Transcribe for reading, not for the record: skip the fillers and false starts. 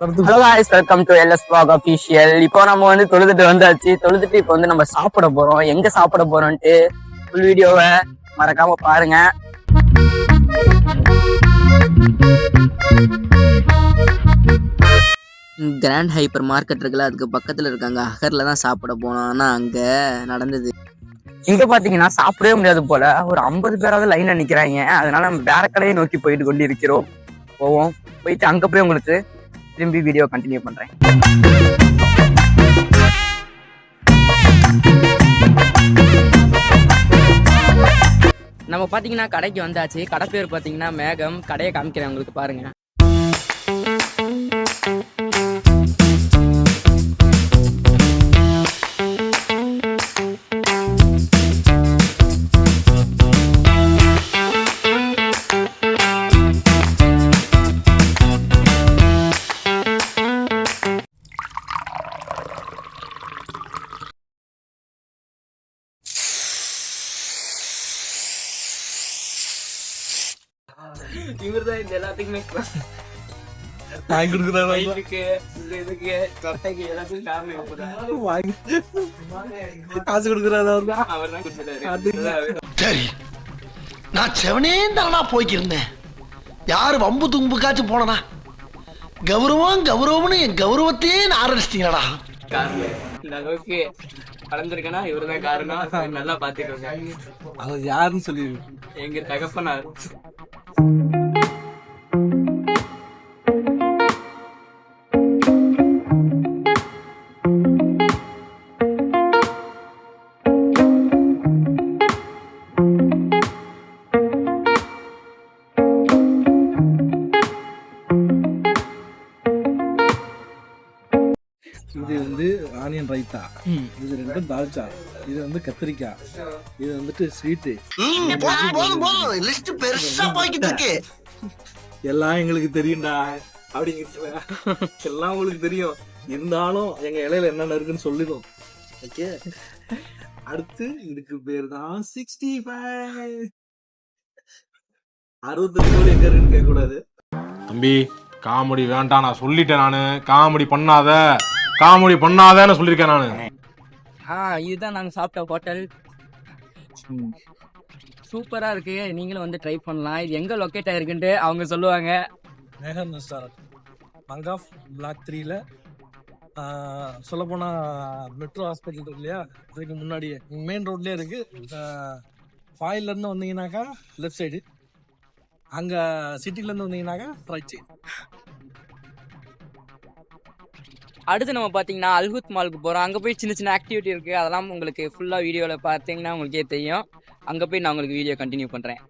Hello guys welcome to LS vlog official. இப்போ நம்ம வந்து தொழுதுட்டு வந்தாச்சு. தொழுதுட்டு இப்போ வந்து நம்ம சாப்பிட போறோம். எங்க சாப்பிட போறோம்ட்டு ஃபுல் வீடியோவை மறக்காம பாருங்க. கிராண்ட் ஹைப்பர் மார்க்கெட் இருக்குல்ல, அதுக்கு பக்கத்துல இருக்காங்க. அகர்ல தான் சாப்பிட போனோம். ஆனா அங்க நடந்தது இங்க பாத்தீங்கன்னா சாப்பிடவே முடியாது போல. ஒரு 50 பேராவது லைன்ல நிக்கிறாங்க. அதனால நம்ம வேற கடையை நோக்கி போயிட்டு கொண்டு இருக்கிறோம். போயிட்டு அங்க போய் உங்களுக்கு திரும்பி வீடியோ கண்டினியூ பண்றேன். நம்ம பாத்தீங்கன்னா கடைக்கு வந்தாச்சு. கடை பேர் பாத்தீங்கன்னா மேகம். கடையை காமிக்கிறேன் உங்களுக்கு, பாருங்க. இவர்தான் இந்த எல்லாத்துக்குமே காசு கொடுக்குறாரு. சரி, நான் செவனே தானா போய்க்கிருந்தேன். யாரு வம்பு தும்புக்காச்சும் போனனா? கௌரவம் கௌரவம்னு என் கௌரவத்தையே ஆரம்பிச்சிட்டீங்களா? இந்த அளவுக்கு கலந்துருக்கேன்னா இவருதான் காரணம். நல்லா பாத்துக்கோங்க. அவர் யாருன்னு சொல்லி எங்க தகப்பனார். இது வந்து ஆனியன் ரைத்தா, இது ரெண்டும் தால்ச்சா, இது வந்து கத்திரிக்காய், இது வந்துட்டு ஸ்வீட்டு. எல்லாம் எங்களுக்கு தெரியும்டா. அப்படிங்கிறது எல்லாம் உங்களுக்கு தெரியும். இருந்தாலும் எங்க இலையில என்னென்ன இருக்குன்னு சொல்லிடும். ஓகே, அடுத்து இதுக்கு பேர் தான் 65. 65 கோடி எங்க இருக்குன்னு கேட்க கூடாது. தம்பி, காமெடி வேண்டாம், நான் சொல்லிட்டேன். நானு காமெடி பண்ணாதன்னு சொல்லியிருக்கேன் நானு. இதுதான் நாங்க சாப்பிட்ட ஹோட்டல். சூப்பரா இருக்கு. நீங்களும் வந்து ட்ரை பண்ணலாம். இது எங்க லொக்கேட் ஆயிருக்குன்ட்டு அவங்க சொல்லுவாங்க. மேகம் ரெஸ்டாரண்ட், மங்காஃப் பிளாக் 3ல. சொல்ல போனா மெட்ரோ ஹாஸ்பிட்டல் இருக்கு இல்லையா, அதுக்கு முன்னாடியே மெயின் ரோட்லயே இருக்கு. ஃபாயில இருந்து வந்தீங்கன்னாக்கா லெஃப்ட் சைடு, அங்க சிட்டில இருந்து வந்தீங்கன்னாக்கா ரைட் சைடு. அடுத்து நம்ம பாத்தீங்கன்னா அல்ஹுத் மாலுக்கு போறோம். அங்க போய் சின்ன சின்ன ஆக்டிவிட்டி இருக்கு. அதெல்லாம் உங்களுக்கு ஃபுல்லா வீடியோல பாத்தீங்கன்னா உங்களுக்கே தெரியும். அங்க போய் நான் உங்களுக்கு வீடியோ கண்டினியூ பண்றேன்.